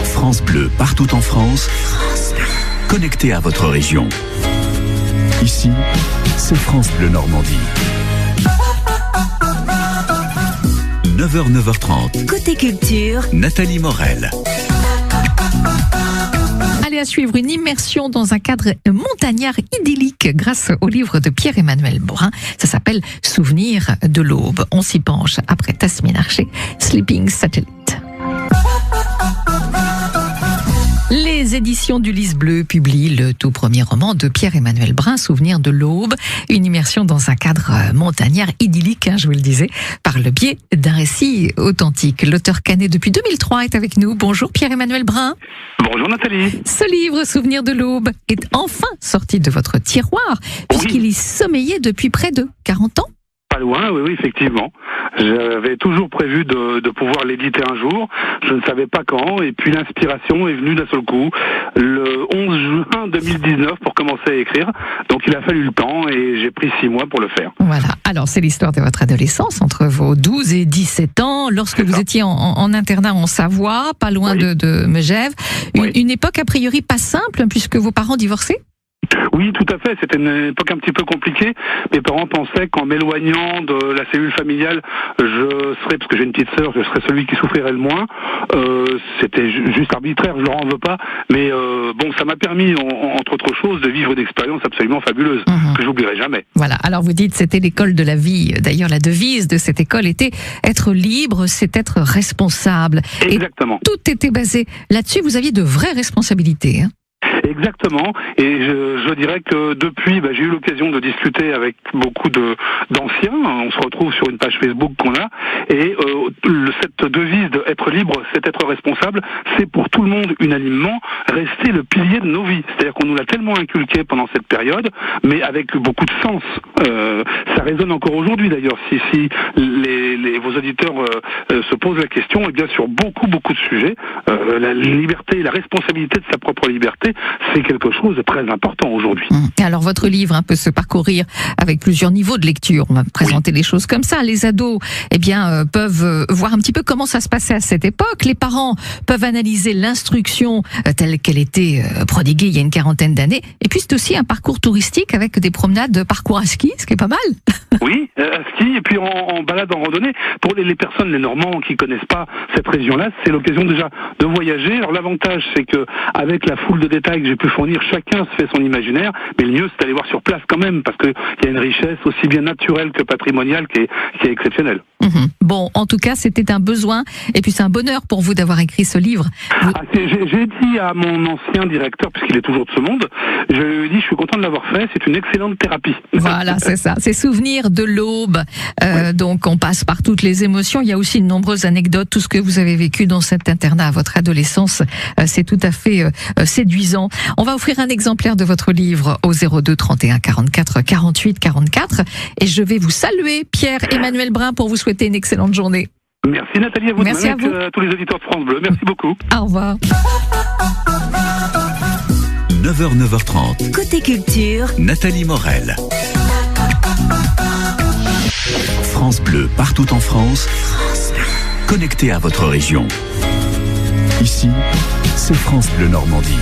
France Bleu, partout en France, connecté à votre région. Ici, c'est France Bleu Normandie. 9h, 9h30. Côté culture, Nathalie Morel. Allez, à suivre une immersion dans un cadre montagnard idyllique grâce au livre de Pierre-Emmanuel Brun. Ça s'appelle Souvenir de l'aube. On s'y penche après Tasmin Archer, Sleeping Satellite. Les éditions du Lys Bleu publient le tout premier roman de Pierre-Emmanuel Brun, Souvenir de l'aube, une immersion dans un cadre montagnard idyllique, je vous le disais, par le biais d'un récit authentique. L'auteur canet depuis 2003 est avec nous. Bonjour Pierre-Emmanuel Brun. Bonjour Nathalie. Ce livre, Souvenir de l'aube, est enfin sorti de votre tiroir, puisqu'il y sommeillait depuis près de 40 ans. Pas loin, oui, effectivement. J'avais toujours prévu de pouvoir l'éditer un jour. Je ne savais pas quand, et puis l'inspiration est venue d'un seul coup, le 11 juin 2019, pour commencer à écrire. Donc il a fallu le temps, et j'ai pris 6 mois pour le faire. Voilà. Alors c'est l'histoire de votre adolescence, entre vos 12 et 17 ans, lorsque vous étiez en internat en Savoie, pas loin de Megève. Une époque a priori pas simple, puisque vos parents divorçaient. Oui, tout à fait. C'était une époque un petit peu compliquée. Mes parents pensaient qu'en m'éloignant de la cellule familiale, je serais, parce que j'ai une petite sœur, je serais celui qui souffrirait le moins. C'était juste arbitraire, je leur en veux pas. Mais bon, ça m'a permis, entre autres choses, de vivre une expérience absolument fabuleuse, que j'oublierai jamais. Voilà. Alors vous dites, c'était l'école de la vie. D'ailleurs, la devise de cette école était être libre, c'est être responsable. Exactement. Et tout était basé là-dessus. Vous aviez de vraies responsabilités, hein. Exactement, et je dirais que depuis, j'ai eu l'occasion de discuter avec beaucoup d'anciens. On se retrouve sur une page Facebook qu'on a, et cette devise de être libre, c'est être responsable, c'est pour tout le monde unanimement resté le pilier de nos vies. C'est-à-dire qu'on nous l'a tellement inculqué pendant cette période, mais avec beaucoup de sens. Ça résonne encore aujourd'hui d'ailleurs. Si vos auditeurs se posent la question, et bien sur beaucoup de sujets, la liberté, la responsabilité de sa propre liberté, c'est quelque chose de très important aujourd'hui. Alors votre livre peut se parcourir avec plusieurs niveaux de lecture. On va présenter les choses comme ça. Les ados, peuvent voir un petit peu comment ça se passait à cette époque. Les parents peuvent analyser l'instruction telle qu'elle était prodiguée il y a une quarantaine d'années. Et puis c'est aussi un parcours touristique avec des promenades, parcours à ski, ce qui est pas mal. Oui, à ski, et puis en balade, en randonnée. Pour les personnes, les Normands qui connaissent pas cette région-là, c'est l'occasion déjà de voyager. Alors l'avantage, c'est que avec la foule de détails que j'ai pu fournir, chacun se fait son imaginaire, mais le mieux c'est d'aller voir sur place quand même, parce qu'il y a une richesse aussi bien naturelle que patrimoniale qui est exceptionnelle. Bon, en tout cas, c'était un besoin, et puis c'est un bonheur pour vous d'avoir écrit ce livre. J'ai dit à mon ancien directeur, puisqu'il est toujours de ce monde, je lui ai dit, je suis content de l'avoir fait, c'est une excellente thérapie. Voilà, c'est ça, c'est Souvenir de l'aube. Donc on passe par toutes les émotions. Il y a aussi de nombreuses anecdotes, tout ce que vous avez vécu dans cet internat à votre adolescence, c'est tout à fait séduisant. On va offrir un exemplaire de votre livre au 02 31 44 48 44, et je vais vous saluer, Pierre-Emmanuel Brun, pour vous souhaiter une excellente journée. Merci Nathalie, à vous. Merci à vous. À tous les auditeurs de France Bleu. Merci beaucoup. Au revoir. 9h, 9h30. côté culture, Nathalie Morel. France Bleu, partout en France, connecté à votre région. Ici, c'est France Bleu Normandie.